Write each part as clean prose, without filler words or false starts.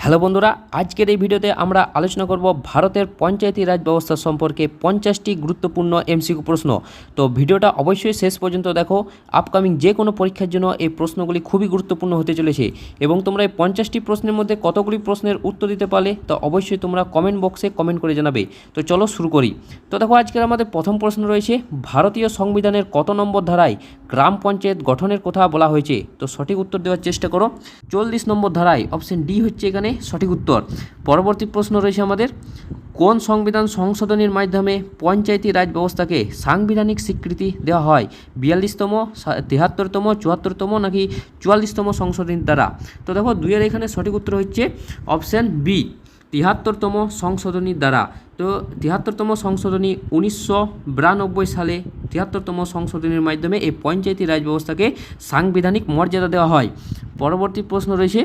Hello বন্ধুরা, আজকের এই ভিডিওতে আমরা আলোচনা করব ভারতের পঞ্চায়েতি রাজ ব্যবস্থা সম্পর্কে 50টি গুরুত্বপূর্ণ এমসিকিউ প্রশ্ন। তো ভিডিওটা অবশ্যই শেষ পর্যন্ত দেখো। আপকামিং যে কোনো পরীক্ষার জন্য এই প্রশ্নগুলি খুবই গুরুত্বপূর্ণ হতে চলেছে এবং তোমরা এই 50টি প্রশ্নের মধ্যে কতগুলি প্রশ্নের উত্তর দিতে পারলে তা অবশ্যই তোমরা কমেন্ট বক্সে কমেন্ট করে জানাবে। তো চলো শুরু করি। তো দেখো, আজকের আমাদের প্রথম প্রশ্ন রয়েছে, ভারতীয় সংবিধানের কত নম্বর ধারায় গ্রাম পঞ্চায়েত গঠনের কথা বলা হয়েছে? তো সঠিক উত্তর দেওয়ার চেষ্টা করো। 40 নম্বর ধারায়, অপশন ডি হচ্ছে এখানে সঠিক উত্তর। পরবর্তী প্রশ্ন রয়েছে আমাদের, কোন সংবিধান সংশোধনীর মাধ্যমে পঞ্চায়েতি রাজ ব্যবস্থাকে সাংবিধানিক স্বীকৃতি দেওয়া হয়? 42তম, 73তম, 74তম নাকি 44তম সংশোধনীর দ্বারা? তো দেখো, দুইয়ের এখানে সঠিক উত্তর হচ্ছে অপশন বি, 73তম সংশোধনীর দ্বারা। তো 73তম সংশোধনী 1992 সালে 73তম সংশোধনীর মাধ্যমে এই পঞ্চায়েতি রাজ ব্যবস্থাকে সাংবিধানিক মর্যাদা দেওয়া হয়। পরবর্তী প্রশ্ন রয়েছে,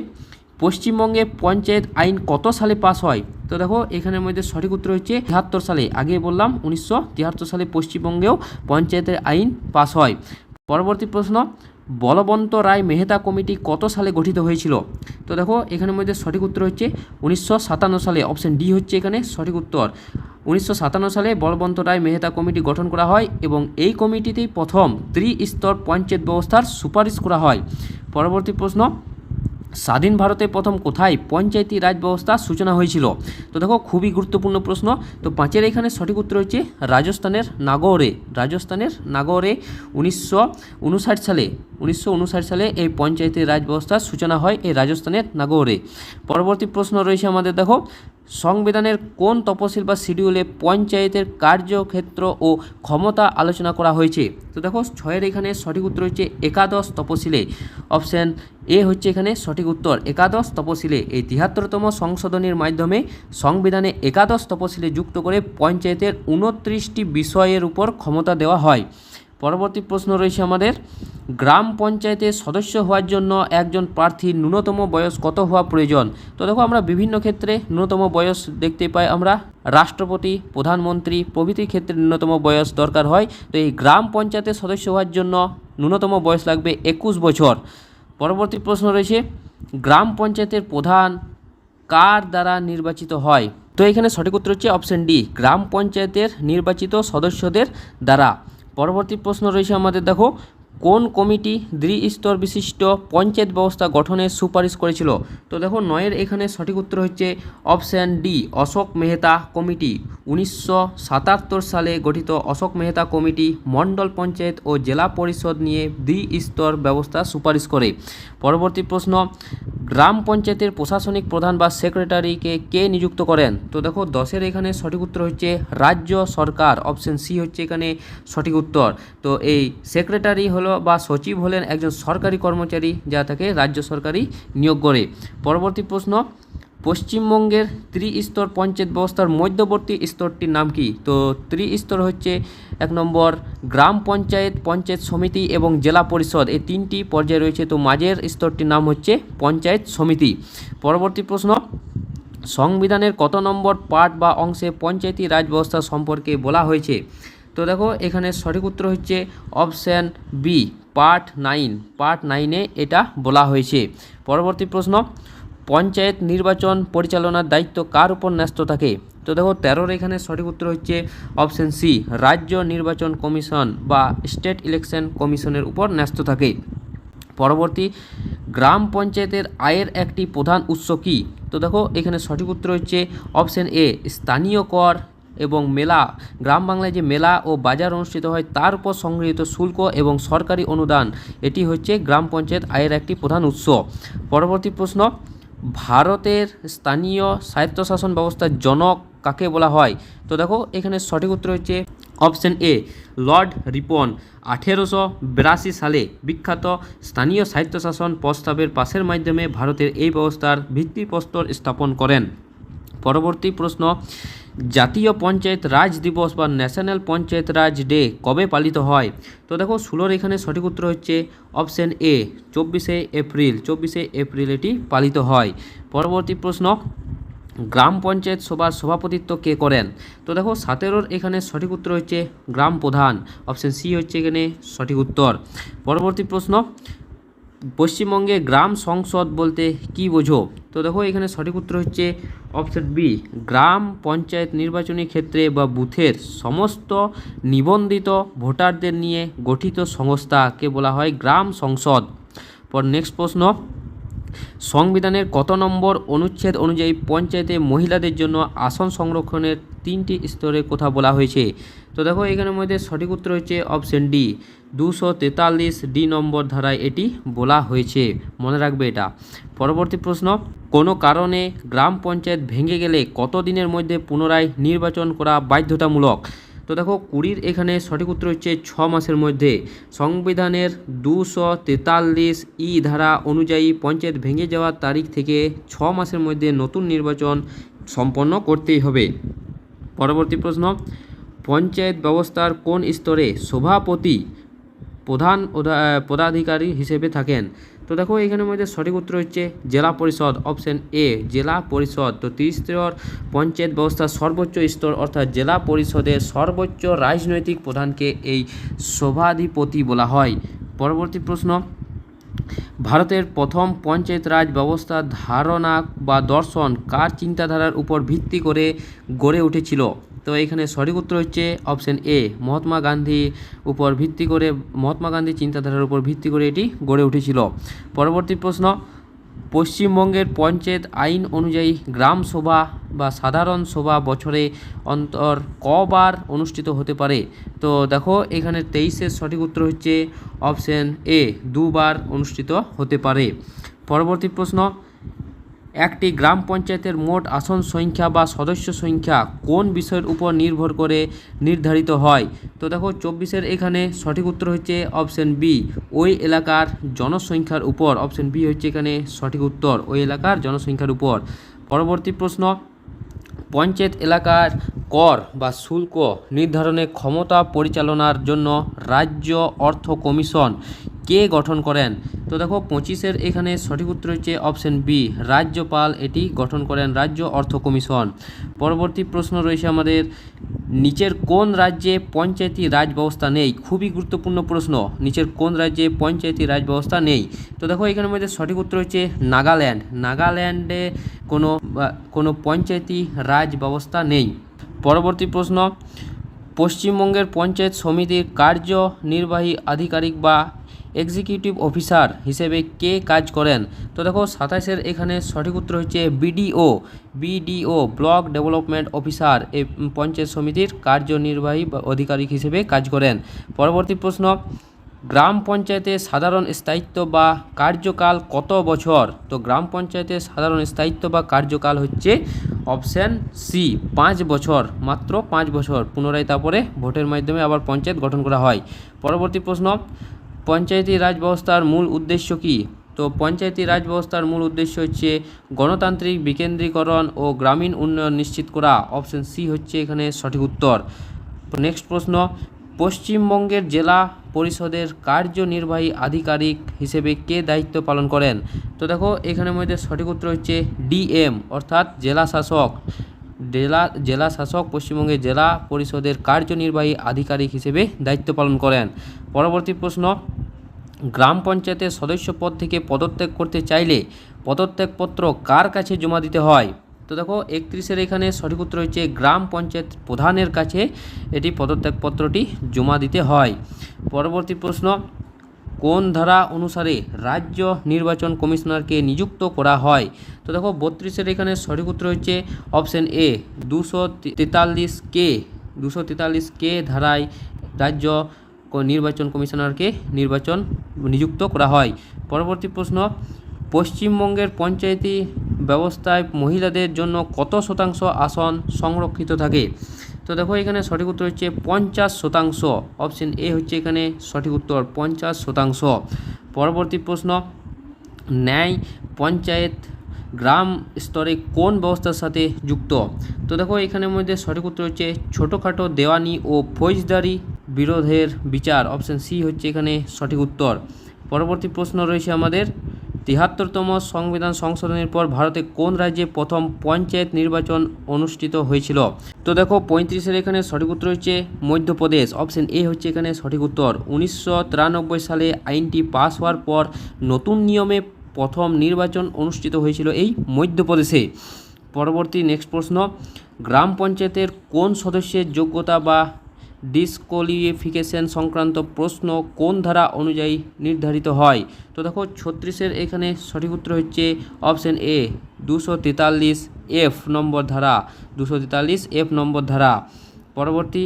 পশ্চিমবঙ্গে পঞ্চায়েত আইন কত সালে পাস হয়? তো দেখো, এখানের মধ্যে সঠিক উত্তর হচ্ছে 73 সালে। আগে বললাম 1973 সালে পশ্চিমবঙ্গেও পঞ্চায়েতের আইন পাস হয়। পরবর্তী প্রশ্ন, বলবন্ত রায় মেহতা কমিটি কত সালে গঠিত হয়েছিল? তো দেখো, এখানের মধ্যে সঠিক উত্তর হচ্ছে 1957 সালে। অপশন ডি হচ্ছে এখানে সঠিক উত্তর। 1957 সালে বলবন্ত রায় মেহতা কমিটি গঠন করা হয় এবং এই কমিটিতেই প্রথম ত্রিস্তর পঞ্চায়েত ব্যবস্থার সুপারিশ করা হয়। পরবর্তী প্রশ্ন, স্বাধীন ভারতে প্রথম কোথায় পঞ্চায়েতি রাজ ব্যবস্থার সূচনা হয়েছিল? তো দেখো, খুবই গুরুত্বপূর্ণ প্রশ্ন। তো 5-এর এখানে সঠিক উত্তর হচ্ছে রাজস্থানের নাগৌরে। রাজস্থানের নাগৌরে 1959 সালে এই পঞ্চায়েতি রাজ ব্যবস্থার সূচনা হয় এই রাজস্থানের নাগৌরে। পরবর্তী প্রশ্ন রয়েছে আমাদের, দেখো, সংবিধানের কোন তফসিল বা শিডিউলে পঞ্চায়েতের কার্যক্ষেত্র ও ক্ষমতা আলোচনা করা হয়েছে? তো দেখো, 6-এর এখানে সঠিক উত্তর হচ্ছে একাদশ তফসিলে। অপশান এ হচ্ছে এখানে সঠিক উত্তর, একাদশ তফসিলে। এই 73তম সংশোধনীর মাধ্যমে সংবিধানে একাদশ তফসিলে যুক্ত করে পঞ্চায়েতের 29টি বিষয়ের উপর ক্ষমতা দেওয়া হয়। পরবর্তী প্রশ্ন রয়েছে আমাদের, গ্রাম পঞ্চায়েতের সদস্য হওয়ার জন্য একজন প্রার্থীর ন্যূনতম বয়স কত হওয়া প্রয়োজন? তো দেখো, আমরা বিভিন্ন ক্ষেত্রে ন্যূনতম বয়স দেখতে পাই। আমরা রাষ্ট্রপতি, প্রধানমন্ত্রী প্রভৃতির ক্ষেত্রে ন্যূনতম বয়স দরকার হয়। তো এই গ্রাম পঞ্চায়েতের সদস্য হওয়ার জন্য ন্যূনতম বয়স লাগবে 21 বছর। পরবর্তী প্রশ্ন রয়েছে, গ্রাম পঞ্চায়েতের প্রধান কার দ্বারা নির্বাচিত হয়? তো এখানে সঠিক উত্তর হচ্ছে অপশন ডি, গ্রাম পঞ্চায়েতের নির্বাচিত সদস্যদের দ্বারা। পরবর্তী প্রশ্ন রয়েছে আমাদের, দেখো, কোন কমিটি দ্বিস্তর বিশিষ্ট পঞ্চায়েত ব্যবস্থা গঠনের সুপারিশ করেছিল? তো দেখো, 9-এর এখানে সঠিক উত্তর হচ্ছে option D, Ashok Mehta committee. 1977 সালে গঠিত অশোক মেহতা কমিটি মণ্ডল পঞ্চায়েত ও জেলা পরিষদ নিয়ে দ্বিস্তর ব্যবস্থা সুপারিশ করে। পরবর্তী প্রশ্ন, গ্রাম পঞ্চায়েতের প্রশাসনিক প্রধান বা সেক্রেটারিকে কে নিযুক্ত করেন? তো দেখো, 10-এর এখানে সঠিক উত্তর হচ্ছে রাজ্য সরকার। অপশন সি হচ্ছে এখানে সঠিক উত্তর। তো এই সেক্রেটারি হলো বা সচিব হলেন একজন সরকারি কর্মচারী, যা তাকে রাজ্য সরকারই নিয়োগ করে। পরবর্তী প্রশ্ন, পশ্চিমবঙ্গের ত্রিস্তর পঞ্চায়েত ব্যবস্থার মধ্যবর্তী স্তরটির নাম কি? তো ত্রিস্তর হচ্ছে 1 নম্বর গ্রাম পঞ্চায়েত, পঞ্চায়েত সমিতি এবং জেলা পরিষদ, এই 3টি পর্যায়ে রয়েছে। তো মাঝের স্তরটির নাম হচ্ছে পঞ্চায়েত সমিতি। পরবর্তী প্রশ্ন, সংবিধানের কত নম্বর পার্ট বা অংশে পঞ্চায়েতি রাজ ব্যবস্থা সম্পর্কে বলা হয়েছে? তো দেখো, এখানে সঠিক উত্তর হচ্ছে অপশান বি, পার্ট 9। পার্ট 9-এ এটা বলা হয়েছে। পরবর্তী প্রশ্ন, পঞ্চায়েত নির্বাচন পরিচালনার দায়িত্ব কার উপর ন্যস্ত থাকে? তো দেখো, 13-এর এখানে সঠিক উত্তর হচ্ছে অপশান সি, রাজ্য নির্বাচন কমিশন বা স্টেট ইলেকশন কমিশনের উপর ন্যস্ত থাকে। পরবর্তী, গ্রাম পঞ্চায়েতের আয়ের একটি প্রধান উৎস কী? তো দেখো, এখানে সঠিক উত্তর হচ্ছে অপশান এ, স্থানীয় কর এবং মেলা। গ্রাম বাংলায় যে মেলা ও বাজার অনুষ্ঠিত হয় তার উপর সংগৃহীত শুল্ক এবং সরকারি অনুদান, এটি হচ্ছে গ্রাম পঞ্চায়েত আয়ের একটি প্রধান উৎস। পরবর্তী প্রশ্ন, ভারতের স্থানীয় স্বায়ত্তশাসন ব্যবস্থার জনক কাকে বলা হয়? তো দেখো, এখানে সঠিক উত্তর হচ্ছে অপশান এ, লর্ড রিপন। 1882 সালে বিখ্যাত স্থানীয় স্বায়ত্তশাসন প্রস্তাবের পাশের মাধ্যমে ভারতের এই ব্যবস্থার ভিত্তিপ্রস্তর স্থাপন করেন। পরবর্তী প্রশ্ন, জাতীয় পঞ্চায়েত রাজ দিবস বা ন্যাশনাল পঞ্চায়েত রাজ ডে কবে পালিত হয়? তো দেখো, 16-এর এখানে সঠিক উত্তর হচ্ছে অপশান এ, 24শে এপ্রিল। 24শে এপ্রিল এটি পালিত হয়। পরবর্তী প্রশ্ন, গ্রাম পঞ্চায়েত সভার সভাপতিত্ব কে করেন? তো দেখো, 17-এর এখানে সঠিক উত্তর হচ্ছে গ্রাম প্রধান। অপশান সি হচ্ছে এখানে সঠিক উত্তর। পরবর্তী প্রশ্ন, পশ্চিমবঙ্গে গ্রাম সংসদ বলতে কি বোঝো? তো দেখো এখানে সঠিক উত্তর হচ্ছে অপশন বি, গ্রাম পঞ্চায়েত নির্বাচনী ক্ষেত্রে বা বুথের সমস্ত নিবন্ধিত ভোটারদের নিয়ে গঠিত সংস্থাকে বলা হয় গ্রাম সংসদ। পর নেক্সট প্রশ্ন, সংবিধানের কত নম্বর অনুচ্ছেদ অনুযায়ী পঞ্চায়েতে মহিলাদের জন্য আসন সংরক্ষণের 3টি স্তরের কথা বলা হয়েছে? তো দেখো এখানের মধ্যে সঠিক উত্তর হচ্ছে অপশন ডি, 243 নম্বর ধারায় এটি বলা হয়েছে, মনে রাখবে এটা। পরবর্তী প্রশ্ন, কোনো কারণে গ্রাম পঞ্চায়েত ভেঙে গেলে কত দিনের মধ্যে পুনরায় নির্বাচন করা বাধ্যতামূলক? তো দেখো 20 এখানে সঠিক উত্তর হচ্ছে 6 মাসের মধ্যে। সংবিধানের 243 ধারা অনুযায়ী পঞ্চায়েত ভেঙে যাওয়ার তারিখ থেকে 6 মাসের মধ্যে নতুন নির্বাচন সম্পন্ন করতেই হবে। পরবর্তী প্রশ্ন, পঞ্চায়েত ব্যবস্থার কোন স্তরে সভাপতি প্রধান পদাধিকারী হিসেবে থাকেন? তো দেখো এখানের মধ্যে সঠিক উত্তর হচ্ছে জেলা পরিষদ, অপশন এ জেলা পরিষদ। তো ত্রিস্তর পঞ্চায়েত ব্যবস্থার সর্বোচ্চ স্তর অর্থাৎ জেলা পরিষদের সর্বোচ্চ রাজনৈতিক প্রধানকে এই সভাধিপতি বলা হয়। পরবর্তী প্রশ্ন, ভারতের প্রথম পঞ্চায়েত রাজ ব্যবস্থার ধারণা বা দর্শন কার চিন্তাধারার উপর ভিত্তি করে গড়ে উঠেছিল? তো এখানে সঠিক উত্তর হচ্ছে অপশন এ মহাত্মা গান্ধীর চিন্তাধারার উপর ভিত্তি করে এটি গড়ে উঠেছিল। পরবর্তী প্রশ্ন, পশ্চিমবঙ্গের পঞ্চায়েত আইন অনুযায়ী গ্রাম সভা বা সাধারণ সভা বছরে অন্তর কবার অনুষ্ঠিত হতে পারে? তো দেখো এখানে 23-এর সঠিক উত্তর হচ্ছে অপশন এ 2 বার অনুষ্ঠিত হতে পারে। পরবর্তী প্রশ্ন, একটি গ্রাম পঞ্চায়েতের মোট আসন সংখ্যা বা সদস্য সংখ্যা কোন বিষয়ের উপর নির্ভর করে নির্ধারিত হয়? তো দেখো 24-এর এখানে সঠিক উত্তর হচ্ছে অপশন বি ওই এলাকার জনসংখ্যার উপর। অপশন বি হচ্ছে এখানে সঠিক উত্তর, ওই এলাকার জনসংখ্যার উপর। পরবর্তী প্রশ্ন, পঞ্চায়েত এলাকার কর বা শুল্ক নির্ধারণের ক্ষমতা পরিচালনার জন্য রাজ্য অর্থ কমিশন কে গঠন করেন? তো দেখো 25-এর এখানে সঠিক উত্তর হচ্ছে অপশন বি রাজ্যপাল এটি গঠন করেন, রাজ্য অর্থ কমিশন। পরবর্তী প্রশ্ন রয়েছে আমাদের, নিচের কোন রাজ্যে পঞ্চায়েতি রাজ ব্যবস্থা নেই? খুবই গুরুত্বপূর্ণ প্রশ্ন, নিচের কোন রাজ্যে পঞ্চায়েতি রাজ ব্যবস্থা নেই? তো দেখো এখানের মধ্যে সঠিক উত্তর হচ্ছে নাগাল্যান্ডে কোনো পঞ্চায়েতি রাজ ব্যবস্থা নেই। পরবর্তী প্রশ্ন, পশ্চিমবঙ্গের পঞ্চায়েত সমিতির কার্যনির্বাহী আধিকারিক বা এক্সিকিউটিভ অফিসার হিসেবে কে কাজ করেন? তো দেখো 27-এর এখানে সঠিক উত্তর হচ্ছে বিডিও ব্লক ডেভেলপমেন্ট অফিসার এই পঞ্চায়েত সমিতির কার্যনির্বাহী আধিকারিক হিসেবে কাজ করেন। পরবর্তী প্রশ্ন, গ্রাম পঞ্চায়েতের সাধারণ স্থায়িত্ব বা কার্যকাল কত বছর? তো গ্রাম পঞ্চায়েতের সাধারণ স্থায়িত্ব বা কার্যকাল হচ্ছে অপশান সি 5 বছর, মাত্র 5 বছর। পুনরায় তারপরে ভোটের মাধ্যমে আবার পঞ্চায়েত গঠন করা হয়। পরবর্তী প্রশ্ন, পঞ্চায়েতি রাজ ব্যবস্থার মূল উদ্দেশ্য কী? তো পঞ্চায়েতি রাজ ব্যবস্থার মূল উদ্দেশ্য হচ্ছে গণতান্ত্রিক বিকেন্দ্রীকরণ ও গ্রামীণ উন্নয়ন নিশ্চিত করা। অপশন সি হচ্ছে এখানে সঠিক উত্তর। নেক্সট প্রশ্ন, পশ্চিমবঙ্গের জেলা পরিষদের কার্যনির্বাহী আধিকারিক হিসেবে কে দায়িত্ব পালন করেন? তো দেখো এখানের মধ্যে সঠিক উত্তর হচ্ছে ডিএম অর্থাৎ জেলা শাসক পশ্চিমবঙ্গের জেলা পরিষদের কার্যনির্বাহী আধিকারিক হিসেবে দায়িত্ব পালন করেন। পরবর্তী প্রশ্ন, গ্রাম পঞ্চায়েতের সদস্য পদ থেকে পদত্যাগ করতে চাইলে পদত্যাগপত্র কার কাছে জমা দিতে হয়? তো দেখো 31-এর এখানে সঠিক উত্তর হচ্ছে গ্রাম পঞ্চায়েত প্রধানের কাছে এটি পদত্যাগপত্রটি জমা দিতে হয়। পরবর্তী প্রশ্ন, কোন ধারা অনুসারে রাজ্য নির্বাচন কমিশনারকে নিযুক্ত করা হয়? তো দেখো 32-এর এখানে সঠিক উত্তর হচ্ছে অপশন এ 243 ধারায় রাজ্য নির্বাচন কমিশনারকে নিযুক্ত করা হয়। পরবর্তী প্রশ্ন, পশ্চিমবঙ্গের পঞ্চায়েতি ব্যবস্থায় মহিলাদের জন্য কত শতাংশ আসন সংরক্ষিত থাকে? তো দেখো এখানে সঠিক উত্তর হচ্ছে 50%। অপশন এ হচ্ছে এখানে সঠিক উত্তর 50%। পরবর্তী প্রশ্ন, ন্যায় পঞ্চায়েত গ্রাম স্তরে কোন ব্যবস্থার সাথে যুক্ত? তো দেখো এখানের মধ্যে সঠিক উত্তর হচ্ছে ছোটোখাটো দেওয়ানি ও ফৌজদারি বিরোধের বিচার। অপশন সি হচ্ছে এখানে সঠিক উত্তর। পরবর্তী প্রশ্ন রয়েছে আমাদের 73তম সংবিধান সংশোধনের পর ভারতে কোন রাজ্যে প্রথম পঞ্চায়েত নির্বাচন অনুষ্ঠিত হয়েছিল? তো দেখো 35-এর এখানে সঠিক উত্তর হচ্ছে মধ্যপ্রদেশ। অপশন এ হচ্ছে এখানে সঠিক উত্তর। 1993 সালে আইনটি পাস হওয়ার পর নতুন নিয়মে প্রথম নির্বাচন অনুষ্ঠিত হয়েছিল এই মধ্যপ্রদেশে। পরবর্তী নেক্সট প্রশ্ন, গ্রাম পঞ্চায়েতের কোন সদস্যের যোগ্যতা বা ডিসকোয়ালিফিকেশন সংক্রান্ত প্রশ্ন কোন ধারা অনুযায়ী নির্ধারিত হয়? তো দেখো 36-এর এখানে সঠিক উত্তর হচ্ছে অপশন এ 243 এফ নম্বর ধারা, 243 এফ নম্বর ধারা। পরবর্তী,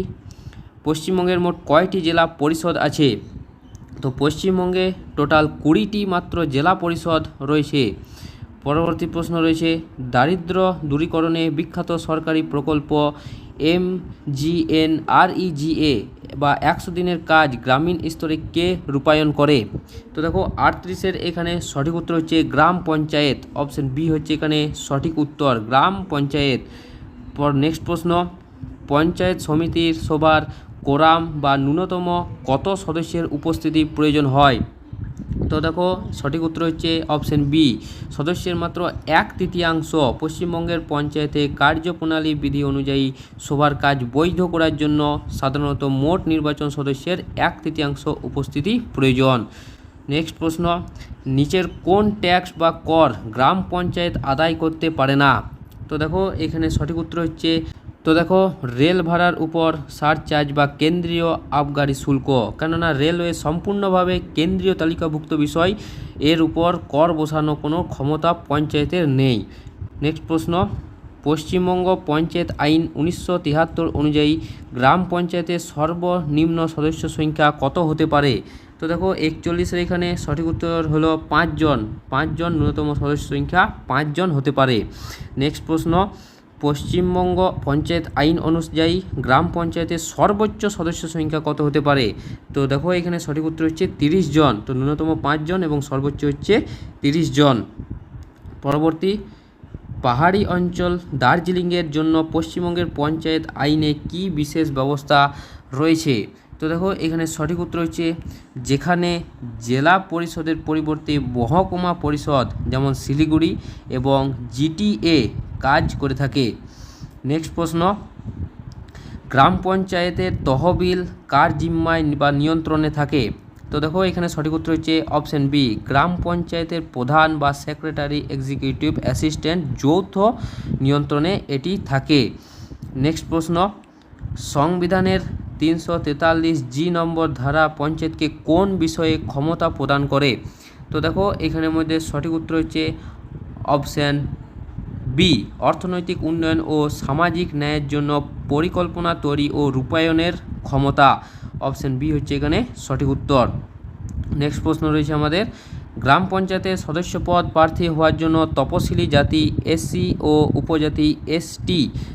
পশ্চিমবঙ্গের মোট কয়টি জেলা পরিষদ আছে? তো পশ্চিমবঙ্গে টোটাল 20টি মাত্র জেলা পরিষদ রয়েছে। পরবর্তী প্রশ্ন রয়েছে, দারিদ্র দূরীকরণে বিখ্যাত সরকারি প্রকল্প MGNREGA বা 100 দিনের কাজ গ্রামীণ স্তরে কে রূপায়ণ করে? তো দেখো 38-এর এখানে সঠিক উত্তর হচ্ছে গ্রাম পঞ্চায়েত। অপশন বি হচ্ছে এখানে সঠিক উত্তর, গ্রাম পঞ্চায়েত। পর নেক্সট প্রশ্ন, পঞ্চায়েত সমিতির সভার কোরাম বা ন্যূনতম কত সদস্যের উপস্থিতি প্রয়োজন হয়? তো দেখো সঠিক উত্তর হচ্ছে অপশন বি, সদস্যের মাত্র 1/3। পশ্চিমবঙ্গের পঞ্চায়েতে কার্যপ্রণালী বিধি অনুযায়ী সবার কাজ বৈধ করার জন্য সাধারণত মোট নির্বাচন সদস্যের 1/3 উপস্থিতি প্রয়োজন। নেক্সট প্রশ্ন, নিচের কোন ট্যাক্স বা কর গ্রাম পঞ্চায়েত আদায় করতে পারে না? তো দেখো এখানে সঠিক উত্তর হচ্ছে, তো দেখো রেল ভাড়ার উপর সারচার্জ বা কেন্দ্রীয় আবগারি শুল্ক, কেননা রেলওয়ে সম্পূর্ণভাবে কেন্দ্রীয় তালিকাভুক্ত বিষয়, এর উপর কর বসানো কোনো ক্ষমতা পঞ্চায়েতের নেই। নেক্সট প্রশ্ন, পশ্চিমবঙ্গ পঞ্চায়েত আইন 1973 অনুযায়ী গ্রাম পঞ্চায়েতের সর্বনিম্ন সদস্য সংখ্যা কত হতে পারে? তো দেখো 41-এর এখানে সঠিক উত্তর হলো 5 জন। ন্যূনতম সদস্য সংখ্যা 5 জন হতে পারে। নেক্সট প্রশ্ন, পশ্চিমবঙ্গ পঞ্চায়েত আইন অনুযায়ী গ্রাম পঞ্চায়েতের সর্বোচ্চ সদস্য সংখ্যা কত হতে পারে? তো দেখো এখানে সঠিক উত্তর হচ্ছে 30 জন। তো ন্যূনতম 5 জন এবং সর্বোচ্চ হচ্ছে 30 জন। পরবর্তী, পাহাড়ি অঞ্চল দার্জিলিংয়ের জন্য পশ্চিমবঙ্গের পঞ্চায়েত আইনে কি বিশেষ ব্যবস্থা রয়েছে? তো দেখো এখানে সঠিক উত্তর হচ্ছে, যেখানে জেলা পরিষদের পরিবর্তে মহকুমা পরিষদ যেমন শিলিগুড়ি এবং জিটিএ কাজ করে থাকে। নেক্সট প্রশ্ন, গ্রাম পঞ্চায়েতের তহবিল কার জিম্মায় বা নিয়ন্ত্রণে থাকে? তো দেখো এখানে সঠিক উত্তর হচ্ছে অপশন বি, গ্রাম পঞ্চায়েতের প্রধান বা সেক্রেটারি এক্সিকিউটিভ অ্যাসিস্ট্যান্ট যৌথ নিয়ন্ত্রণে এটি থাকে। নেক্সট প্রশ্ন, সংবিধানের 343G নম্বর ধারা পঞ্চায়েতকে কোন বিষয়ে ক্ষমতা প্রদান করে? তো দেখো এখানের মধ্যে সঠিক উত্তর হচ্ছে অপশান বি, অর্থনৈতিক উন্নয়ন ও সামাজিক ন্যায়ের জন্য পরিকল্পনা তৈরি ও রূপায়ণের ক্ষমতা। অপশান বি হচ্ছে এখানে সঠিক উত্তর। নেক্সট প্রশ্ন রয়েছে আমাদের, গ্রাম পঞ্চায়েতের সদস্য পদ প্রার্থী হওয়ার জন্য তপশিলি জাতি SC ও উপজাতি ST,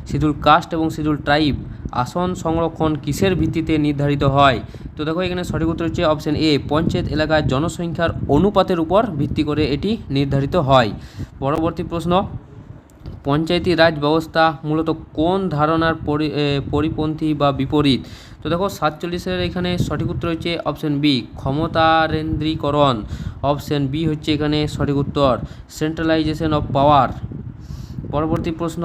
শিডিউল কাস্ট এবং শিডিউল ট্রাইব আসন সংরক্ষণ কিসের ভিত্তিতে নির্ধারিত হয়? তো দেখো এখানে সঠিক উত্তর হচ্ছে অপশান এ, পঞ্চায়েত এলাকার জনসংখ্যার অনুপাতের উপর ভিত্তি করে এটি নির্ধারিত হয়। পরবর্তী প্রশ্ন, পঞ্চায়েতি রাজ ব্যবস্থা মূলত কোন ধারণার পরিপন্থী বা বিপরীত? তো দেখো 47-এর এখানে সঠিক উত্তর হচ্ছে অপশান বি, ক্ষমতারেন্দ্রীকরণ। অপশান বি হচ্ছে এখানে সঠিক উত্তর, সেন্ট্রালাইজেশন অফ পাওয়ার। পরবর্তী প্রশ্ন,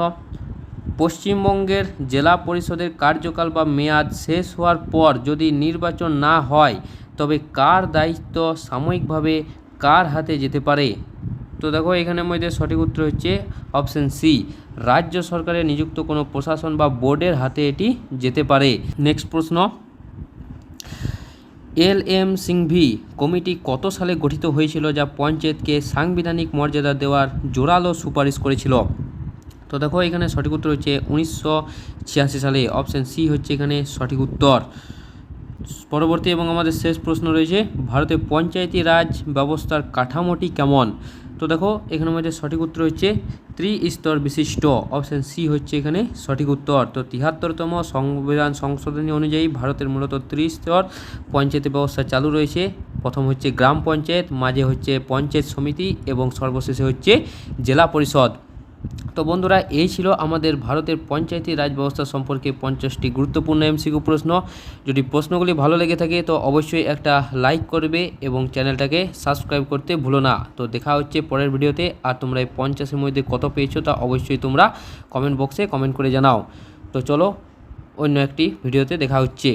পশ্চিমবঙ্গের জেলা পরিষদের কার্যকাল বা মেয়াদ শেষ হওয়ার পর যদি নির্বাচন না হয় তবে কার দায়িত্ব সাময়িকভাবে কার হাতে যেতে পারে? তো দেখো এখানের মধ্যে সঠিক উত্তর হচ্ছে অপশান সি, রাজ্য সরকারের নিযুক্ত কোনো প্রশাসন বা বোর্ডের হাতে এটি যেতে পারে। নেক্সট প্রশ্ন, LM সিংভি কমিটি কত সালে গঠিত হয়েছিল যা পঞ্চায়েতকে সাংবিধানিক মর্যাদা দেওয়ার জোরালো সুপারিশ করেছিল? তো দেখো এখানে সঠিক উত্তর হচ্ছে 1986 সালে। অপশান সি হচ্ছে এখানে সঠিক উত্তর। পরবর্তী এবং আমাদের শেষ প্রশ্ন রয়েছে, ভারতে পঞ্চায়েতি রাজ ব্যবস্থার কাঠামোটি কেমন? তো দেখো এখানের মধ্যে সঠিক উত্তর হচ্ছে ত্রিস্তর বিশিষ্ট। অপশান সি হচ্ছে এখানে সঠিক উত্তর। তো 73তম সংবিধান সংশোধনী অনুযায়ী ভারতের মূলত ত্রিস্তর পঞ্চায়েত ব্যবস্থা চালু রয়েছে। প্রথম হচ্ছে গ্রাম পঞ্চায়েত, মাঝে হচ্ছে পঞ্চায়েত সমিতি এবং সর্বশেষে হচ্ছে জেলা পরিষদ। তো বন্ধুরা, এই ছিল আমাদের ভারতের পঞ্চায়েতি রাজ ব্যবস্থা সম্পর্কে 50টি গুরুত্বপূর্ণ এমসিকিউ প্রশ্ন। যদি প্রশ্নগুলি ভালো লেগে থাকে তো অবশ্যই একটা লাইক করবে এবং চ্যানেলটাকে সাবস্ক্রাইব করতে ভুলো না। তো দেখা হচ্ছে পরের ভিডিওতে। আর তোমরা এই 50-এর মধ্যে কত পেয়েছো তা অবশ্যই তোমরা কমেন্ট বক্সে কমেন্ট করে জানাও। তো চলো, অন্য একটি ভিডিওতে দেখা হচ্ছে।